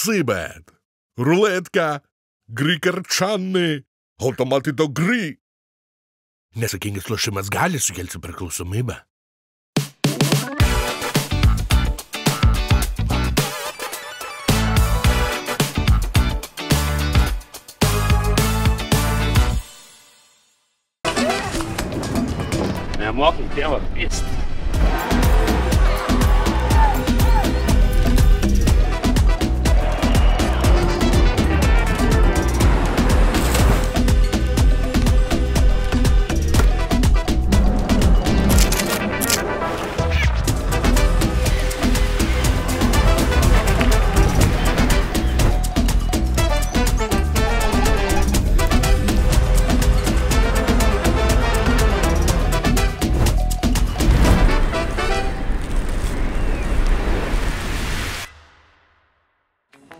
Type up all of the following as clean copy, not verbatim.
Sibet, ruletka, gry karčanai, automatai to gry. Nesakingas lošimas gali sukelti priklausomybę. Nemokam tėvą pist.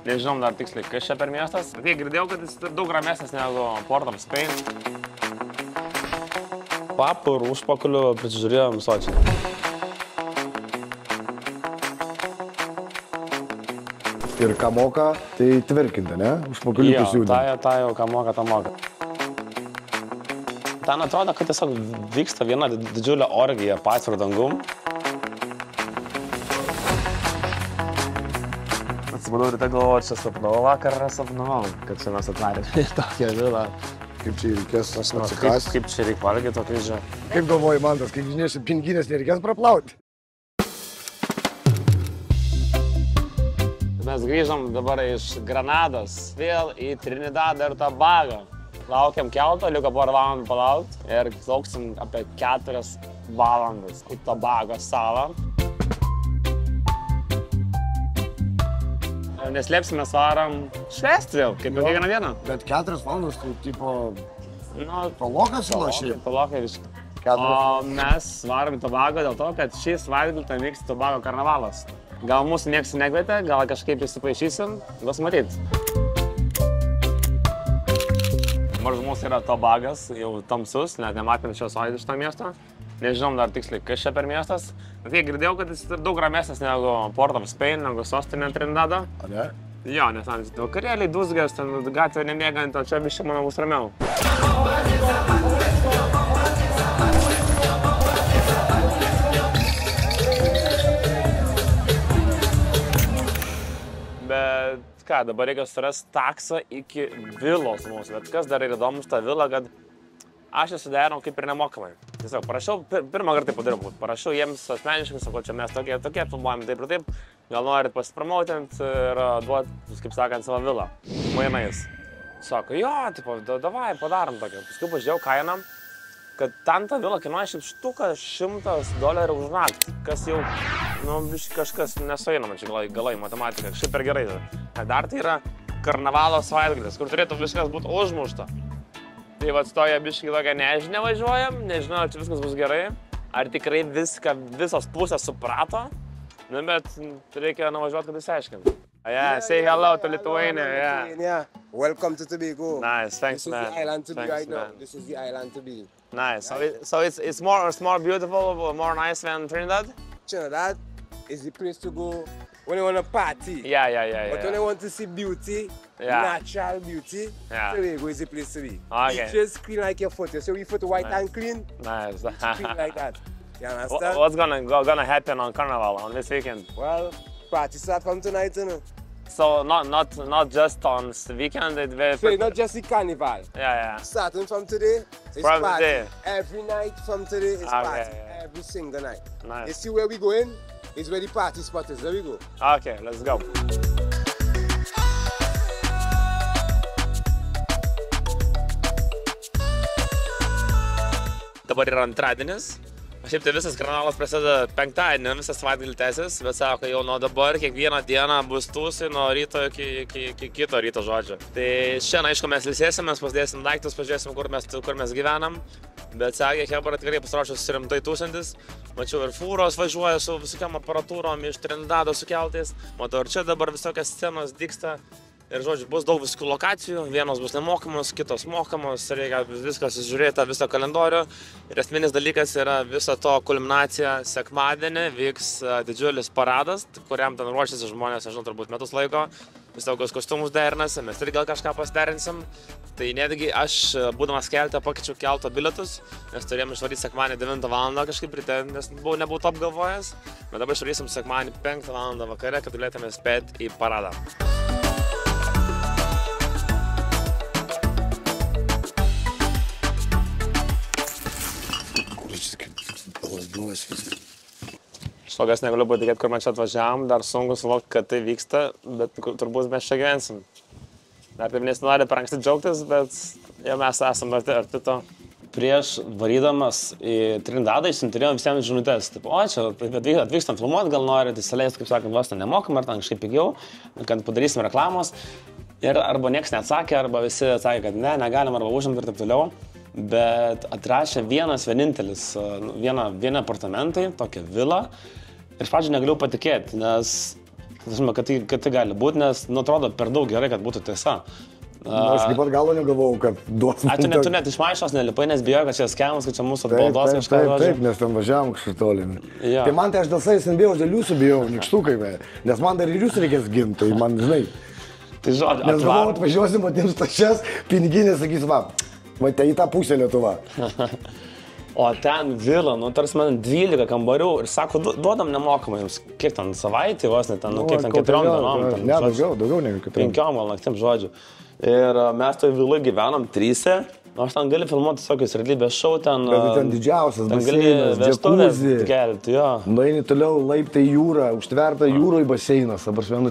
Nežinom dar tiksliai, kas čia per miestas. Tai girdėjau, kad jis daug ramesnis negu Port of Spain. Papų ir užpakalių prisižiūrėjom sočiai. Ir ką moka, tai tvirkinta, ne? Užpakalių pasiūdė. Jo, ta jau ką moka, ta moka. Ten atrodo, kad tiesiog vyksta viena didžiulė orgija pasvirų dangum. Atsibudau ryte galvoju, čia sapnavau, vakarą sapnavau, kad čia mes atvarėme į tokią vilą. Kaip čia reikės atsikasti? Kaip čia reikia valgyti to kryžio? Kaip galvoji, Mantas, kaip žinėsi, pinigines nereikės praplauti? Mes grįžom dabar iš Granados vėl į Trinidadą ir Tobago. Laukiam kelto, liko porą valandų palaukti ir lauksim apie 4 valandas į Tobago salą. Neslėpsim, mes varam švęsti vėl, kaip ir kiekvieną dieną. Bet 4 valandas, tai tipo... Nu, palokas įlošiai? Palokai viską. O mes varom į Tobago dėl to, kad šį savaitgalį ten vyks Tobago karnavalas. Gal mūsų nieks nekvietė, gal kažkaip įsipaišysim, bus matyt. Mažumos yra Tobagas, jau tamsus, net nematėm šios vaidų iš to miesto. Nežinom dar tiksliai, kas čia per miestas. Tai girdėjau, kad jis daug ramesnis negu Port of Spain, negu sostinė Trinidado. A ne? Jo, nes vakarėliai dūzgės, ten gatvė nemėgant, o čia biškai, manau, bus ramiau. Bet ką, dabar reikia surasti taksą iki vilos mūsų. Bet kas dar yra įdomus ta vila, kad aš esu derinau kaip ir nemokamai. Tiesiog parašiau, pirmą kartą taip padariau, parašiau jiems asmeniškai, sakau, čia mes tokie, filmuojame taip ir taip, gal norit pasipromotinti ir duoti, kaip sakant, savo vilą. Mainais. Sako, jo, tipo, davai, padarom tokį. Paskui pažiūrėjau kainą, kad ten ta vila kainuoja šiaip štuką $100 už naktį, kas jau, nu, kažkas nesueina, man čia galai matematika, šiaip per gerai. Dar tai yra karnavalo savaitgalis, kur turėtų viskas būti užmušta. Tai va, stoja biškai tokia nežinia važiuojam, nežinau, ar čia viskas bus gerai, ar tikrai visos pusės suprato, nu, bet reikia nuvažiuoti, kad išsiaiškinti. Yeah, say hello to Lithuania, yeah. Welcome to Tobago. Nice, thanks, man. This is the island to be right now. Man. This is the island to be. Nice, so it's more beautiful, more nice than Trinidad? Trinidad is the place to go when you want to party. Yeah. But when you want to see beauty, natural beauty, Tobago is the place to be. Okay. Beaches clean like your foot. You see your foot white and clean? Nice. It's clean like that. You understand? What's gonna happen on Carnival, on this weekend? Well, party start from tonight, you know. So not just on the weekend, So not just the carnival. Yeah. Starting from today, it's From party. today. Every night from today is party. Yeah. Every single night. Nice. You see where we going? It's where the party spot is. There we go. Okay, let's go. Dabar yra antradienis. Šiaip tai visas karnavalas prasideda penktadienį, visas savaitgalį tęsis, bet sako, jau nuo dabar kiekvieną dieną bus tūsai nuo ryto iki kito ryto žodžio. Tai šiandien, aišku, mes ilsėsimės, pasidėsim daiktus, pažiūrėsim, kur mes gyvenam, bet sakė, Hebra tikrai pasiruošęs rimtai tūsantis. Mačiau ir fūros važiuoja su visokiam aparatūrom iš Trinidado sukeltais, matau ir čia dabar visokios scenos dygsta. Ir, žodžiu, bus daug viskų lokacijų, vienos bus nemokamos, kitos mokamos, reikia viską sužiūrėti, visą kalendorių. Ir esminis dalykas yra viso to kulminacija sekmadienį, vyks didžiulis paradas, kuriam ten ruošiasi žmonės, nežinau, turbūt metus laiko. vis tokius kostiumus derinasi, mes ir gal kažką pasiderinsim. Tai netgi aš, būdamas kelte, pakeičiau kelto bilietus, nes turėjom išvaryti sekmanį 9 val. Kažkaip ryte, nes nebuvau top galvojęs, bet dabar išvarysim sekmanį 5 val. Vakare, kad galėtume spėti į paradą. Šlogas negaliu patikėti, kur mes čia atvažiavom, dar sunku suvokti, kad tai vyksta, bet turbūt mes čia gyvensim. Dar taip nesinori per anksti džiaugtis, bet jau mes esame arti to. Prieš varydamas į Trindadą išsinturėjom visiems žinutės. Taip, o čia atvykstam filmuoti, gal norit įsileisti, kaip sakant, vos nemokamai, ar ten kažkaip pigiau, kad padarysim reklamos. Ir arba niekas neatsakė, arba visi atsakė, kad ne, negalim, arba užimti ir taip toliau. Bet atrašė vienintelis, vieni apartamentai, tokia vila. Ir iš pradžių negalėjau patikėti, nes, kad tai gali būti, nes, atrodo, per daug gerai, kad būtų tiesa. Aš taip pat galo negalvojau, kad duos... Tu net iš maišos nelipai, nes bijau, kad čia skemas, kad čia mūsų atbaldos kažką žodžiu. Taip, nes ten važiavam kažkaip tolin. Tai man tai aš dėl savęs nebijau, dėl jūsų bijau, nikštukai, nes man dar ir jūs reikės ginti, tai man, žinai. Tai žodžiu, nes galvojau, atvažiuosim, atėms tačias, piniginės sakys, va, į tą pusę Lietuva. O ten vila, tarsi man 12 kambarių ir sako, duodam nemokamai jums, kiek ten savaitį, vos net ten, kiek ten 4 dienom. Ne, daugiau negu 4. 5 gal naktim, žodžiu. Ir mes toj vilui gyvenam 3, nors ten gali filmuoti tokius realybės šou, ten... Bet ten didžiausias baseinas, džakuzi. Kelti, jo. Nueini toliau, laiptai jūra, užtverta jūroj baseinas,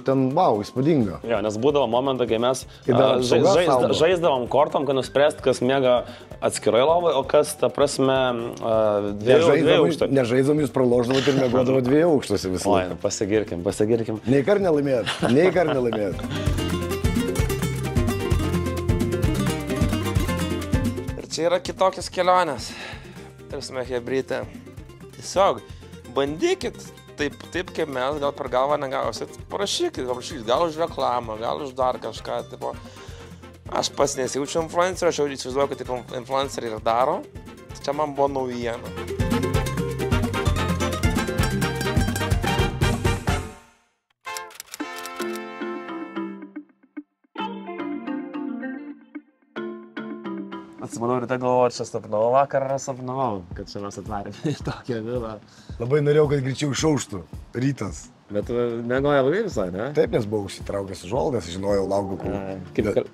ten, wow, įspūdinga. Jo, nes būdavo momentą, kai mes žaisdavom kortom, kad nuspręst, kas miega atskirai lovai, o kas, ta prasme, 2 aukštai. Nežaidom, jūs praloždavot ir miegodavo 2 aukštuose visą laiką. Oi, pasigirkim. Nei kar nelaimėt. Čia yra kitokios kelionės, tarsime hebrytė. Tiesiog bandykit taip kaip mes, gal per galvą negausit, parašykit, gal už reklamą, gal už dar kažką. Tipo. Aš pats nesijaučiu influenceriu, aš jau įsivaizduoju, kad taip influenceriai ir daro. Tai čia man buvo naujiena. Atsimanau, ryte galvoju, čia sapnavau, vakarą sapnavau, kad čia mes atvarėm į tokią vilą. Labai norėjau, kad greičiau išauštų rytas. Bet miegojo ilgai visai, ne? Taip, nes buvau užsitraukęs užuolaidas, žinojau, laukiau, kol...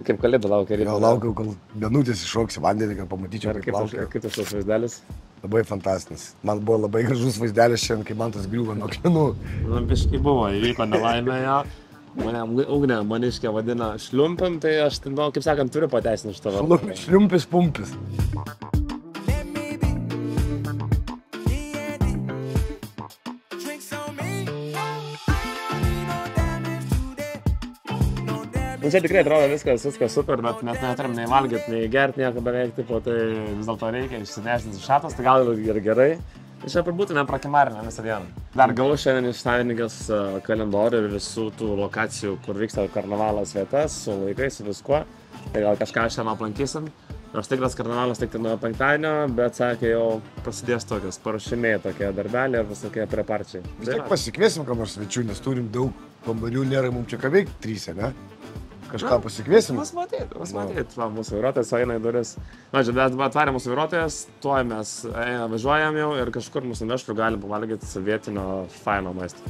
Kaip kalėda laukia rytą. Laukiau, kol vienutės iššoks į vandenį, kad pamatyčiau, kaip laukia. Kaip tas vaizdelis? Labai fantastinis. Man buvo labai gražus vaizdelis šiandien, kai man tas griuvo nuo akmenų. Man biškai buvo, įvyko nelaimė, jo. Mane Ugnė maniškė vadina šliumpim, tai aš, kaip sakant, turiu pateisinti iš tavo. Šliumpis pumpis. Čia tikrai atrodo viskas super, bet mes neturim nei valgyti, nei gerti nieko beveik, tipo, tai vis dėlto reikia išsinešti iš šatos, tai gal ir gerai. Tai čia būtume prakimarinę visą dieną. Dar gavau šiandien iš savininkės kalendorių ir visų tų lokacijų, kur vyksta karnavalas vietas, su laikais, su viskuo. Tai gal kažką šiandien aplankysim. Nors tikras karnavalas tik nuo penktadienio, bet sakė, jau prasidės tokios paruošimai, tokie darbeliai ir visokie preparčiai. Vis tiek pasikviesim kam nors svečių, nes turim daug kambarių, nėra mums čia ką veikti 3, ne? Kažką pasikviesim. Mas matyt, va, mūsų vairuotojas eina į duris. Na, čia, bet atvarė mūsų vairuotojas, tuoj mes važiuojam jau ir kažkur mūsų neštų galim pavalgyti vietinio faino maisto.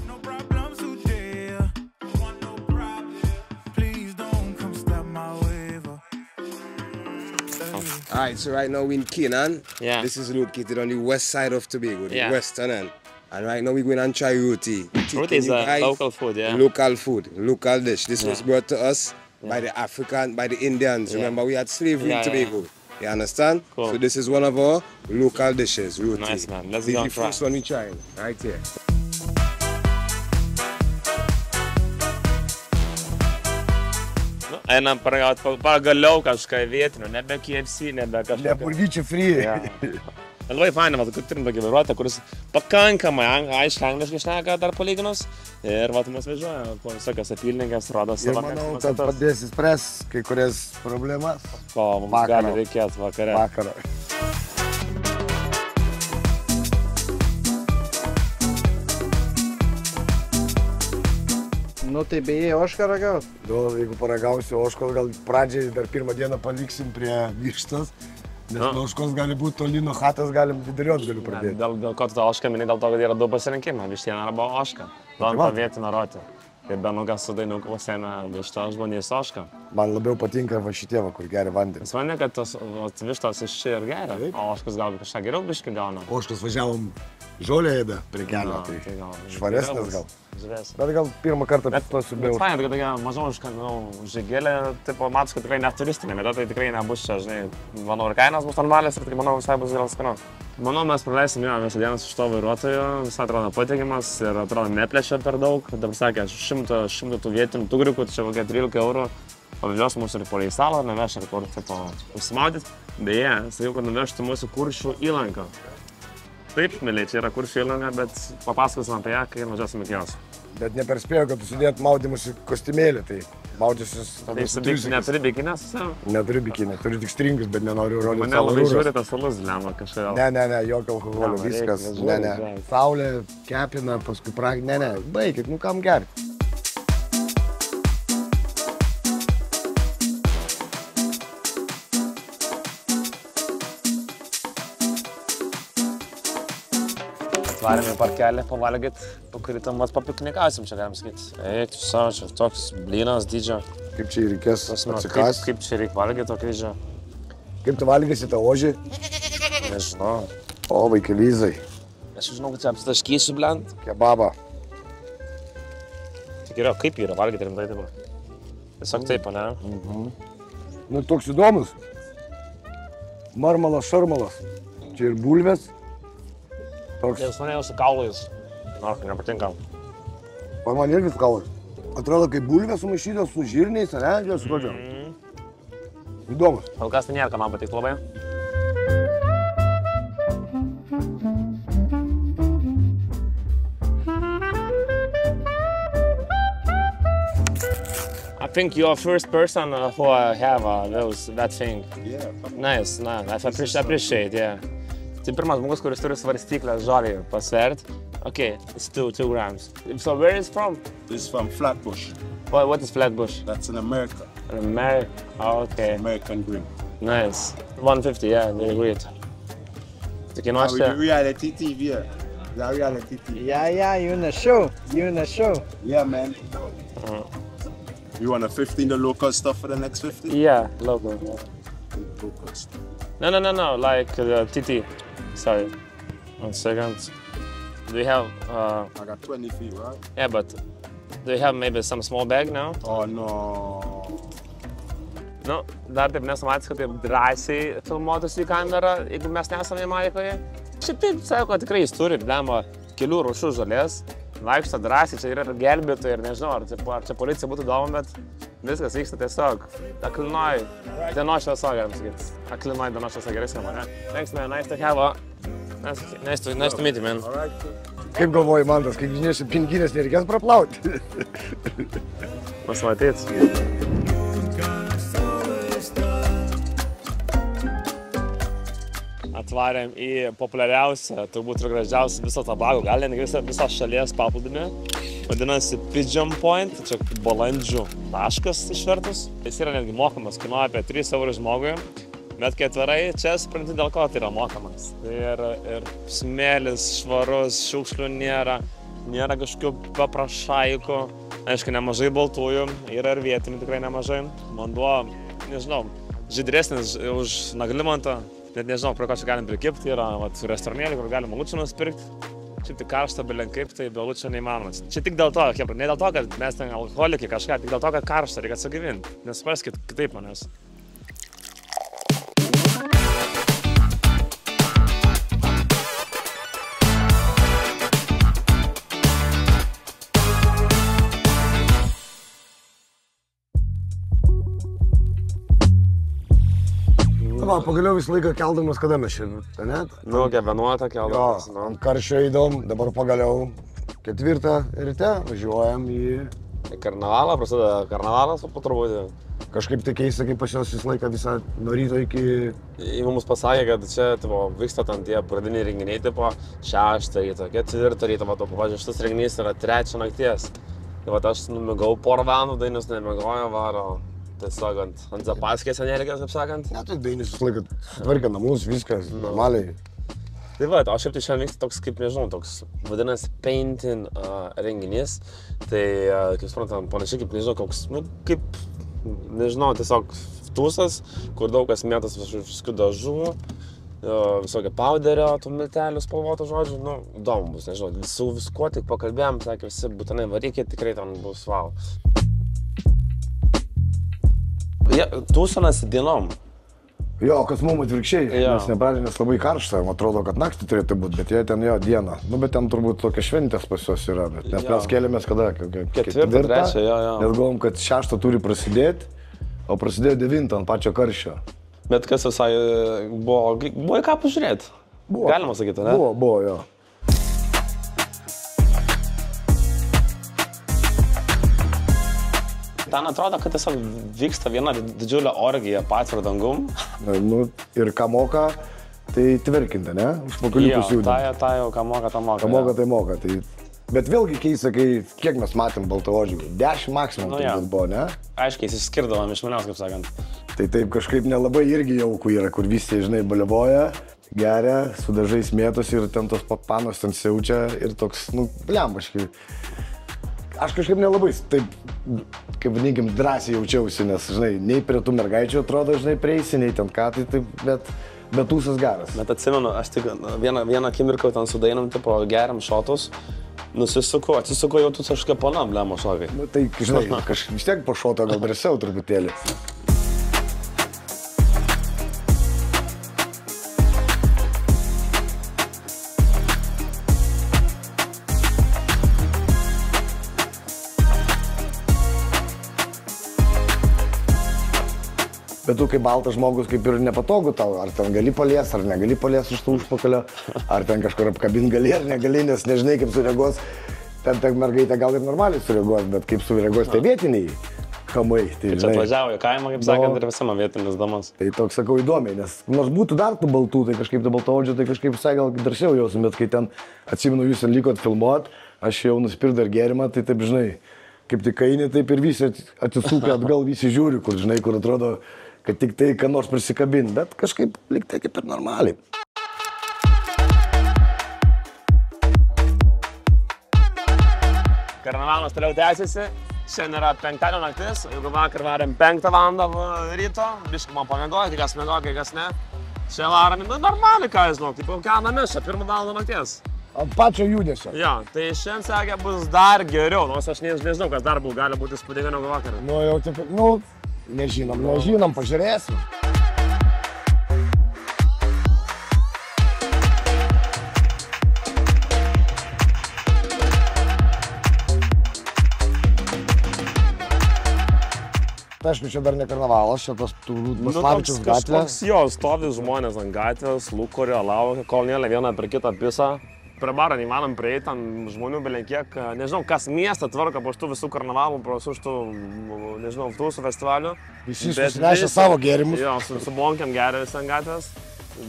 Alright, so right now we're in Canaan. Yeah. This is located on the west side of Tobago, the Yeah. western end. And right now we're going to try roti. Roti is a local food, yeah. Local food, local dish. This was brought to us by the Indians. Yeah. Remember, we had slavery in Tobago. You understand? Cool. So this is one of our local dishes, roti. Nice, man. Let's This go is and the try. first one we trying, right here. Einam paragauti pagaliau kažką vietinio, nebe KFC, nebe kažką. Ne burgyčių free. Labai fainai, kad turim tokį vairuotoją, kuris pakankamai aiškiai angliškai šneka dar palyginus. Ir vat mus vežioja po visokias apylinkės, rodo Ir savo manau, kad padės įspręs kai kurias problemas. ko mums gali reikėti vakare. Vakaro. Nu, tai beje, ošką ragaut. Nu, jeigu paragausiu oškos, gal pradžiai dar pirmą dieną paliksim prie vištos. Nes nuo oškos gali būti toli, nuo chatos galim viduriuot galiu pradėti. Dėl ko tu tą ošką mini, dėl to, kad yra du pasirinkimai, vištiena arba oška. Duom pavietinę rotį. Kai Benukas su Dainuku pasėmė vištą, aš banys ošką. Man labiau patinka va šitie, kur geria vandenį. Jis manė, kad tos vištos iš čia ir geria, o oškus gal kažką geriau biškai gauna. Oškos važiavom žolę ėdą prie kelio, tai švaresnės gal. Bet gal pirmą kartą pastosiu bėjau. Bet fainai, kad tokia maža žygėlė, tipo, matus, kad tikrai net turistinė, bet tai tikrai nebus čia, žinai, manau, ir kainos bus normalės ir tai, manau, visai bus gal skanu. Manau, mes praleisim jo visą dieną su šito vairuotoju, visai atrodo patikimas ir atrodo neplečia per daug. Dabar sakė, 100 tų vietinių tugriukų, čia kokie 13 eurų. Pavežios mūsų ir po Reisalą, nuveš ir kur, tipo, užsimaudyt. Beje, sakiau, kad nuveštų mūsų Kuršių įlanką. Taip, mėliai, čia yra Kuršių įlanka, bet papasakosim apie ją, kai važiuosim iki jos. Bet neperspėjau, kad tu sudėt maudymus į kostiumėlį, tai maudysius... Tai neturi bikinės su savim? Neturiu bikinę, turiu tik stringus, bet nenoriu rodyti savo rūros. Mane labai žiūri tas alus, lemma kažkodėl. Ne, jokio alkoholio, viskas, ne. Saulė kepina, paskui ne, baikit, nu kam gerti. Varėme į parkelį pavalgyt, po kurį tam papiknikausim, čia galim sakyti. Eik, tu savo, čia toks blynas dydžio. Kaip čia reikės atsikast? Kaip čia reikia valgyti tokį dydžio? Kaip tu valgysi tą ožį? Nežinau. O, vaikelyzai. Aš žinau, kad čia apsitaškysiu, blend. Kebabą. Tik yra, kaip yra valgyti rimtai taip? Tiesiog taip, ne? Nu, toks įdomus. Marmalas, šarmalas. Čia ir bulvės. Jis mane jau su kaulais. Nors, nepatinka. Man irgi su kaulais. Atrodo, kaip bulvės sumaišytos su žirniais, ne? Žiūrėjau, su kodžiu. Įdomus. Kol kas tai nėra, ką man patikti labai. I think you're first person who have that thing. Yeah. Nice, I appreciate, yeah. Tai pirmas žmogus, kuris turi svarstyklę žolį pasvert. Okay, it's 2 grams. So where is from? It's from Flatbush. What is Flatbush? That's in America. America? Oh, okay. American green. Nice. 150, yeah, they're great. So can watch that? Reality TV, yeah. That reality TV. Yeah, you in the show. Yeah, man. You want to 15 the local stuff for the next 50? Yeah, local. Local stuff. No, like TT. Sorry. 1 second. Do you have... I got 20 feet, right? Yeah, but do you have maybe some small bag now? Oh, no. Nu, dar taip nesumatys, kad taip drąsiai filmuotųsi į kamerą, jeigu mes nesame Jamaikoje. Šiaip taip, sako, kad tikrai jis turi, blemo, kelių rūšių žolės. Vaikšto drąsiai, čia yra gelbėtojai ir nežinau, ar čia policija būtų įdomu, bet viskas vyksta tiesiog aklinoj dienos šviesa, galim sakyti. Aklinoj dienos šviesa gerai skamba, ne? Thanks, man, nice to have a... Nice to meet you, man. Kaip galvoji, Mantas, kaip žinėsi, piniginės nereikės praplauti? Mas matyt. Atvarėm į populiariausią, turbūt ir gražiausią viso Tobago, gal netgi visą šalies paplūdimį. Vadinasi Pigeon Point, čia balandžių taškas išvertus. Jis yra netgi mokamas, kainuoja apie 3 eurų žmogui. Bet kai atvarai, čia supranti, dėl ko tai yra mokamas. Tai ir smėlis, švarus, šiukšlių nėra kažkokių paprašaikų. Aišku, nemažai baltųjų, yra ir vietinių tikrai nemažai. Vanduo, nežinau, žydresnis už Naglimantą. Net nežinau, prie ko čia galim prikipti, yra restoranėlį, kur galim alučių nusipirkti. Šiaip tik karšta, belenkaip, tai be alučio neįmanoma. Čia tik dėl to, ne dėl to, kad mes ten alkoholikai kažką, tik dėl to, kad karšta, reikia atsigavinti. Nesupraskit kitaip manęs. Va, pagaliau visą laiką keldamas, kada mes čia, ne? Nu, kebenuotą keldamas. Jo, ant karščio eidom, dabar pagaliau 4 ryte važiuojam į... Karnavalą, prasideda karnavalas, po truputį. Kažkaip tai keista, kaip pas jos visą laiką visą nuo ryto iki... Jis mums pasakė, kad čia vyksta ten tie pradiniai renginiai, 6 ryto, 4 ryto, pavyzdžiui, šitas renginys yra 3 nakties. Tai va, aš numigau porą valandų, Dainis nemigojo, varo tiesiog ant zapaskės energijos, kaip sakant. Ne, tai Dainis visą laiką tvarkė namus, viskas, normaliai. Tai va, o šiaip tai šiandien vyksta toks, kaip nežinau, toks vadinasi painting renginys. Tai, kaip suprantam, panašiai kaip, nežinau, koks, nu, kaip, nežinau, tiesiog tūsas, kur daug kas mėtas visokių dažų, visokio pauderio, tų miltelių spalvotų žodžių, nu, įdomu bus, nežinau, su viskuo tik pakalbėjom, sakė visi, būtinai varykit, tikrai ten bus wow. Ja, tūsinasi dienom. Jo, kas mums atvirkščiai, nes nepradžinės labai karšta, man atrodo, kad naktį turėtų būti, bet jie ten jo dieną. Nu, bet ten turbūt tokia šventės pas juos yra, bet nes mes kėlėmės kada? Ketvirtą, trečią, jo. Nes galvom, kad 6 turi prasidėti, o prasidėjo 9 ant pačio karščio. Bet kas visai buvo į ką pažiūrėti? Buvo. Galima sakyti, ne? Buvo, jo. Ten atrodo, kad tiesiog vyksta viena didžiulė orgija patvir dangum. Nu, ir ką moka, tai tvirkinti, ne? Užpakaliukus judinti. Ta jau, ką moka, ta moka. Ką moka, tai moka. Tai... Bet vėlgi keista, kiek mes matėm baltaodžių? 10 maksimum turbūt buvo, ne? Aiškiai, išskirdavom iš manęs, kaip sakant. Tai taip kažkaip nelabai irgi jauku yra, kur visi, žinai, baliavoja, geria, su dažais mėtosi ir ten tos panos ten siaučia ir toks, nu, blembaškai. Aš kažkaip nelabai taip, kaip vadinkim, drąsiai jaučiausi, nes, žinai, nei prie tų mergaičių atrodo, žinai, prieisi, nei ten ką, tai taip, bet tūsas geras. Bet atsimenu, aš tik vieną akimirką ten su Dainam, tipo, geriam šotus, atsisuku jau tu kažkokia pana, blemo šokai. Nu, tai, žinai, vis tiek po šoto gal drąsiau truputėlį. Bet tu kaip baltas žmogus kaip ir nepatogu tau, ar ten gali palies, ar negali palies iš tų užpakalio, ar ten kažkur apkabint gali ar negali, nes nežinai kaip sureaguos. Ten mergaitė gal ir normaliai sureaguos, bet kaip sureaguos tai vietiniai kamai. Tai čia atvažiavo į kaimą, kaip sakant, ir visama vietinis damas. Tai toks sakau įdomiai, nes nors būtų dar tų baltų, tai kažkaip tų baltaodžių, tai kažkaip visai gal drąsiau jausim, bet kai ten atsimenu jūs ten likot filmuot, aš jau nusipirkau dar gėrimą, tai taip žinai, kaip tik kaini, taip ir visi atsisukę atgal, visi žiūri, kur žinai, kur atrodo, kad tik tai, ką nors prisikabint, bet kažkaip liktai kaip ir normaliai. Karnavalas toliau tęsiasi, šiandien yra 5 naktis, jeigu vakar varėm 5 valandą ryto, biškai man pamiegoja, kai kas miegoja, kai kas ne. Čia varom, nu normaliai, ką žinau, taip ką namis, 1 valandą nakties. Ant pačio judesio. Jo, tai šiandien sakė bus dar geriau, nors aš nežinau, kas dar buvo, gali būti įspūdinga negu vakar. Nu jau taip, nu, nežinom, pažiūrėsim. Aišku, čia dar ne karnavalas, čia tos Maslavičiaus gatvė. Toks jo, stovi žmonės ant gatvės, lūkurio, laukia, kol nėlė vieną per kitą pisą. Prie baro neįmanom prieiti, ten žmonių belenkiek, nežinau, kas miestą tvarka po šitų visų karnavalų, po šitų, nežinau, tūsų festivalių. Visi susinešė savo gėrimus. Jo, su bonkiam geria visi ant gatvės.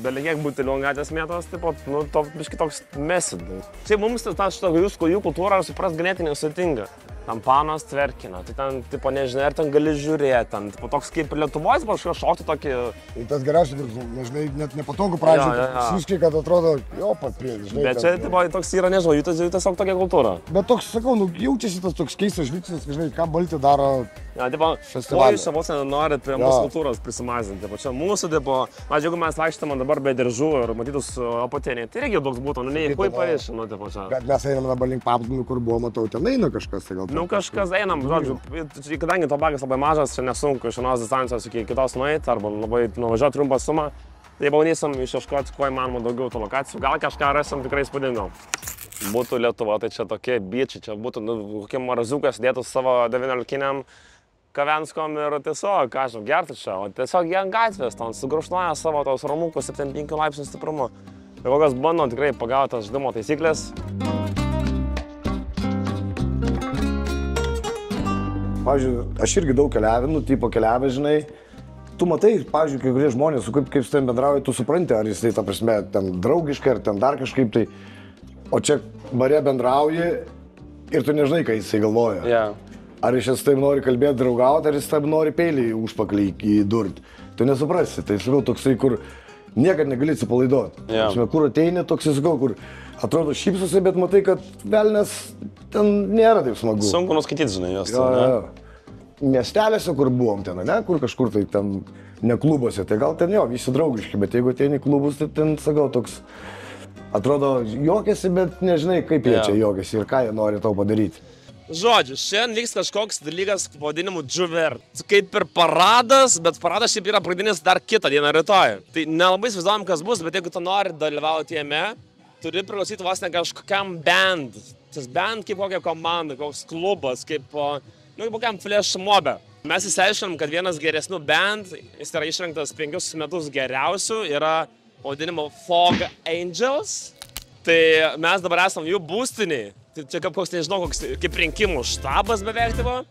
Belenkiek butelių ant gatvės mėtos, taip pat, nu, biškai toks mesid. Šiaip mums šitą jų kultūrą suprast ganėtinai sudėtinga. Ten panos tverkina, tai ten, tipo, nežinai, ar ten gali žiūrėti, ten, tipo, toks kaip Lietuvos, kažkas šokti tokį... Tai tas geriausiai, nežinai, net nepatogu pradžiai, visiškai, kad atrodo, jo, pat prie, žinai. Bet čia, tipo, toks yra, nežinau, jų tiesiog tokia kultūra. Bet toks, sakau, nu, jaučiasi tas toks keistas žvilgsnis, žinai, ką balti daro festivalį. O jūs čia vos nenorit prie mūsų kultūros prisimazinti, tipo, čia mūsų, tipo, jeigu mes vaikštame dabar be diržų ir matytus apatėniai, tai irgi toks būtų, nu, nei kui pareiškia, nu, tipo, čia. Bet mes einam dabar link paplūdimių, kur buvo, matau, ten eina kažkas, tai gal. Nu, kažkas einam, žodžiu, kadangi to bagas labai mažas, čia nesunku iš vienos distancijos iki kitos nueiti arba labai nuvažiuoti trumpą sumą, tai bandysim išieškoti kuo įmanoma daugiau tų lokacijų, gal kažką rasim tikrai įspūdingo. Būtų Lietuva, tai čia tokie bičiai, čia būtų, nu, kokie maraziukas dėtų savo 19-kiniam kavenskom ir tiesiog, ką žinau, gerti čia, o tiesiog jie ant gatvės, ten sugrušnuoja savo tos ramukus 7-5 laipsnių stiprumu. Ir kokios bandom tikrai pagauti tas žaidimo taisyklės. Pavyzdžiui, aš irgi daug keliavinu, tipo keliavę, žinai, tu matai, pavyzdžiui, kai kurie žmonės, kaip su tavim bendrauja, tu supranti, ar jisai, ta prasme, ten draugiškai, ar ten dar kažkaip tai, o čia bare bendrauji ir tu nežinai, ką jisai galvoja. Yeah. Ar jis taip nori kalbėti, draugauti, ar jis taip nori peilį užpakalį įdurti. Tu nesuprasi, tai sakau toksai, kur niekad negali atsipalaiduoti. Yeah. Kur ateini, toks sakau, kur atrodo šypsosi, bet matai, kad velnės ten nėra taip smagu. Sunku nuskaityti, žinai, jos. Jo. Miestelėse, kur buvom ten, ne, kur kažkur tai ten ne klubuose, tai gal ten jo, visi draugiški, bet jeigu ateini klubus, tai ten, sakau, toks, atrodo, juokiasi, bet nežinai, kaip jie čia juokiasi ir ką jie nori tau padaryti. Žodžiu, šiandien vyks kažkoks dalykas pavadinimu Džuver. Kaip ir paradas, bet paradas šiaip yra pradinis dar kitą dieną rytoj. Tai nelabai įsivaizduojam, kas bus, bet jeigu tu nori dalyvauti jame, turi priklausyti vos ne kažkokiam band. Tas band kaip kokia komanda, koks klubas, kaip kokiam flash mobe. Mes įsiaiškinom, kad vienas geresnių band, jis yra išrinktas 5 metus geriausių, yra pavadinimu Fog Angels. Tai mes dabar esam jų būstiniai. Tai čia kaip koks, nežinau, koks kaip rinkimų štabas beveik tipo.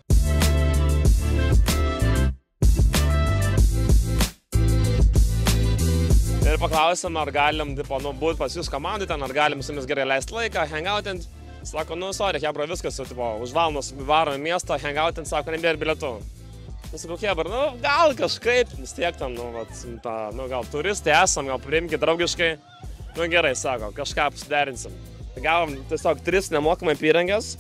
Ir paklausėm, ar galim būti pas jūs komandai ten, ar galim su jumis gerai leisti laiką, hangoutint. Sako, sorry, hebra, viskas, už valandos varom į miestą, hangoutint, sako, nebėra bilietų. Sakau, hebra, gal kažkaip, vis tiek ten, gal turistai esam, gal priimkit draugiškai. Gerai, sako, kažką apsiderinsim. Gavom tiesiog 3 nemokamai įrangės.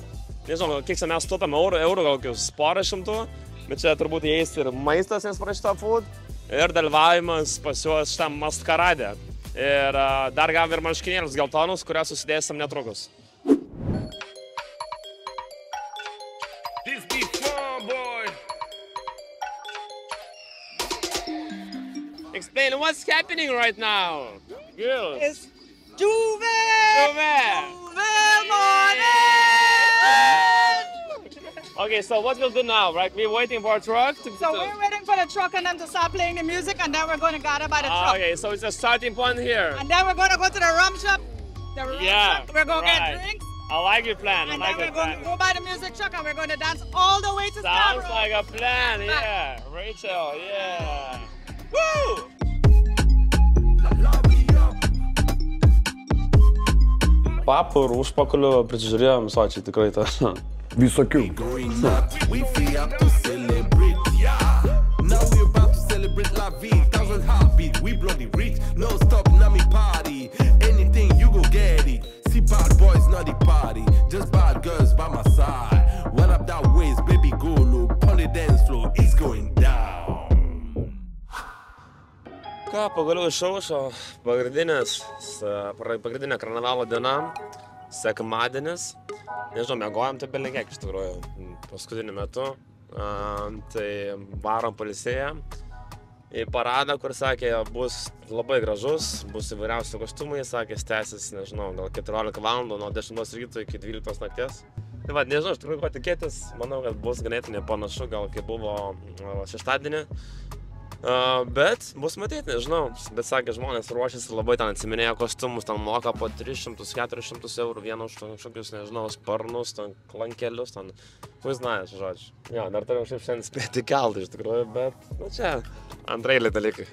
Nežinau, kiek mes taupėm eurų, gal kokius porą šimtų, bet čia turbūt įeis ir maistas, nes parašyta food, ir dalyvavimas pas juos šitam maskarade. Ir dar gavom ir marškinėlius geltonus, kuriuos susidėsim netrukus. Explain what's happening right now. Girls. It's Džuver morning! Okay, so what we'll do now, right? We're waiting for a truck to... So we're waiting for the truck and them to start playing the music, and then we're going to gather by the truck. Okay, so it's a starting point here. And then we're going to go to the rum shop. We're going to get drinks. I like your plan. And then we're going to go by the music truck, and we're going to dance all the way to Scarborough. Sounds like a plan, yeah. Rachel, yeah. Woo! Papų ir užpakalių prisižiūrėjom visočiai tikrai tą. Visokių. Ką, pagaliau išaušo pagrindinė karnavalo diena, sekmadienis. Nežinau, mėgojom taip beveik kiek iš tikrųjų paskutiniu metu. Tai varom poilsėje į paradą, kur sakė, bus labai gražus, bus įvairiausių kostiumai, sakė, tęsis, nežinau, gal 14 valandų nuo 10 ryto iki 12 nakties. Tai va, nežinau, iš tikrųjų, ko tikėtis, manau, kad bus ganėtinai panašu, gal kaip buvo šeštadienį. Bet bus matyti, nežinau, bet sakė, žmonės ruošiasi labai ten atsiminėjo kostiumus, ten moka po 300-400 eurų vieną už kažkokius, nežinau, sparnus, ten klankelius, ten, vaizduojas, žodžiu. Jo, dar turėjau šiaip šiandien spėti kelti iš tikrųjų, bet, čia antraeiliai dalykai.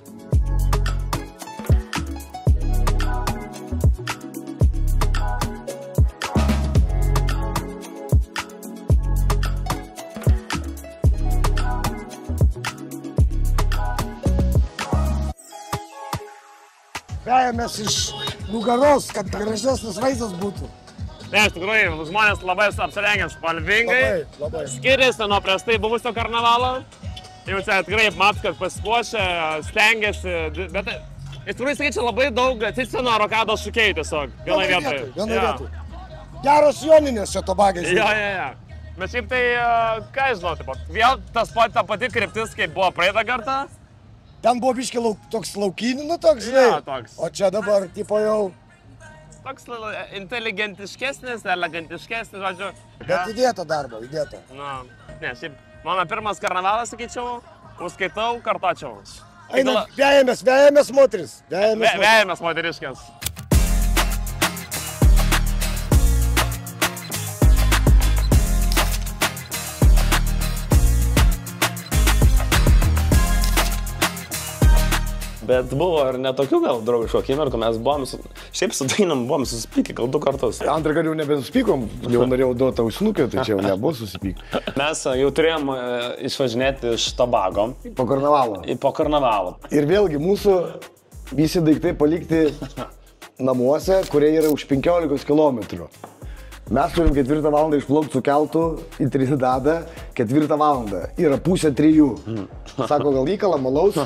Vejamės iš nugaros, kad gražesnis vaizdas būtų. Ne, iš tikrųjų, žmonės labai apsirengę spalvingai. Labai. Skiriasi nuo prieš tai buvusio karnavalo. Jau čia tikrai matot, kad pasipuošę, stengiasi, bet iš tikrųjų, sakyčiau, labai daug atsiseno rokado šukėjų tiesiog vienai vietoje. Vienai vietoje. Geros joninės čia to bagės. Jo. Bet šiaip tai, ką žinau, vėl ta pati kryptis, kaip buvo praeitą kartą. Ten buvo biškai toks laukinis, toks, žinai. Jo, toks. O čia dabar, tipo jau... Toks inteligentiškesnis, elegantiškesnis, žodžiu. Bet įdėta darbo, įdėta. Ne, šiaip mano pirmas karnavalas, sakyčiau, užskaitau, kartočiau. Eina, vejamės moteris. Vejamės moteriškės. Bet buvo ir netokių gal draugiškų akimirkų, mes buvom, šiaip su Dainam buvom susipykę gal 2 kartus. Antrą kartą jau nebesusipykom, jau norėjau duoti ausnukio, tai čia jau nebuvo susipykę. Mes jau turėjom išvažinėti iš Tobago. Po karnavalo. Po karnavalo. Ir vėlgi mūsų visi daiktai palikti namuose, kurie yra už 15 km. Mes turim 4 valandą išplaukti su keltu į Trinidadą, 4 valandą. Yra 2:30. Sako, gal įkala malaus?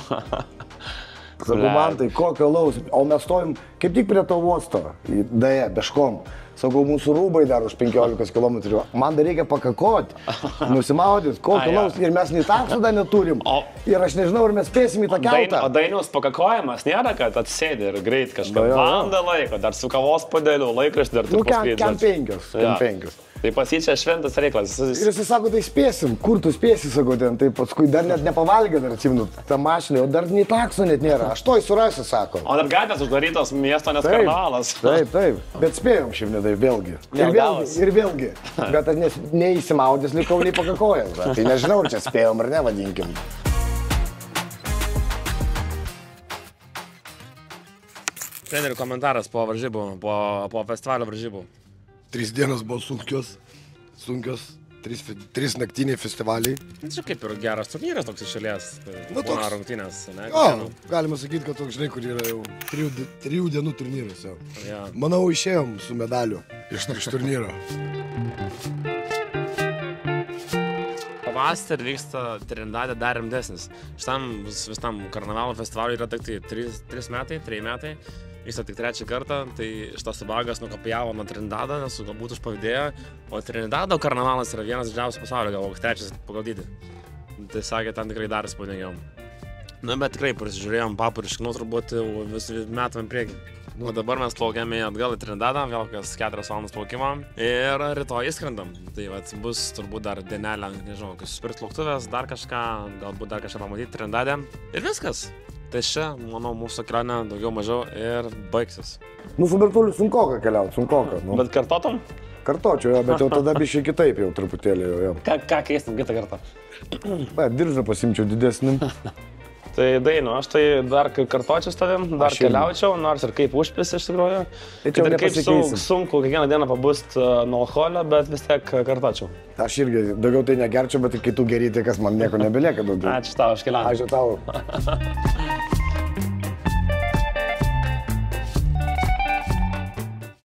Sako, man tai kokio laus. O mes stovim kaip tik prie to uosto, į Daje, Beškom. Sakau, mūsų rūbai dar už 15 km. Man dar reikia pakakoti, nusimaudyti, kokio laus. Ir mes nei taksų dar neturim. Ir aš nežinau, ar mes spėsim į tą keltą. O Dainiaus pakakojimas nėra, kad atsėdi ir greit kažką valandą laiko, dar su kavos podeliu, laikraštį dar tu paskrydžiu. Kem 5. Tai pasičia šventas reikalas. Ir jis sako, tai spėsim, kur tu spėsi, sako, ten, tai paskui dar net nepavalgė, dar atsimenu, tą mašiną, o dar nei takso net nėra, aš toj surasiu, sako. O dar gatvės uždarytos miesto, nes karnavalas. Taip, bet spėjom šiaip nedai, vėlgi. Ir vėlgi, bet aš neįsimaudęs likau nei pakakojęs, tai nežinau, ar čia spėjom ar ne, vadinkim. Trenerių komentaras po varžybų, po festivalio varžybų. 3 dienos buvo sunkios, 3 naktiniai festivaliai. Čia kaip ir geras turnyras toks iš šalies, būna rungtynės, ne? Galima sakyti, kad toks, žinai, kur yra jau 3 dienų turnyras jau. Manau, išėjom su medaliu iš turnyro. Pavasarį vyksta Trinidade dar rimtesnis. Šitam karnavalo festivaliui yra tik 3 metai, 3 metai. Vyksta tik 3 kartą, tai šitas Tobagas nukopijavo nuo Trinidadą, nes galbūt užpavydėjo, o Trinidado karnavalas yra vienas didžiausių pasaulio, gal 3 pagal dydį. Tai sakė, ten tikrai dar įspūdingiau. Na, bet tikrai prisižiūrėjom papuriškinų turbūt vis metam priekį. O dabar mes plaukėme atgal į Trinidadą, vėl kokias 4 valandas plaukimo ir rytoj įskrendam. Tai bus turbūt dar dienelę, nežinau, susipirkt lauktuvės, dar kažką, galbūt dar kažką pamatyti Trinidade ir viskas. Tai čia, manau, mūsų kelionė daugiau mažiau ir baigsis. Mūsų Bertuliu sunkoka keliauti, sunkoka. Bet kartotum? Kartočiau, bet jau tada biškai kitaip jau truputėlį jau. Ką keistum kitą kartą? Diržą pasimčiau didesnį. Tai Dainu, aš tai dar kartočiau su tavim, dar keliaučiau, nors ir kaip užpis iš tikrųjų. Kad ir kaip sunku kiekvieną dieną pabust nuo alkoholio, bet vis tiek kartočiau. Aš irgi daugiau tai negerčiau, bet kai tu geri, tai kas man nieko nebelieka daugiau. Ačiū tau, aš keliauju. Ačiū tau.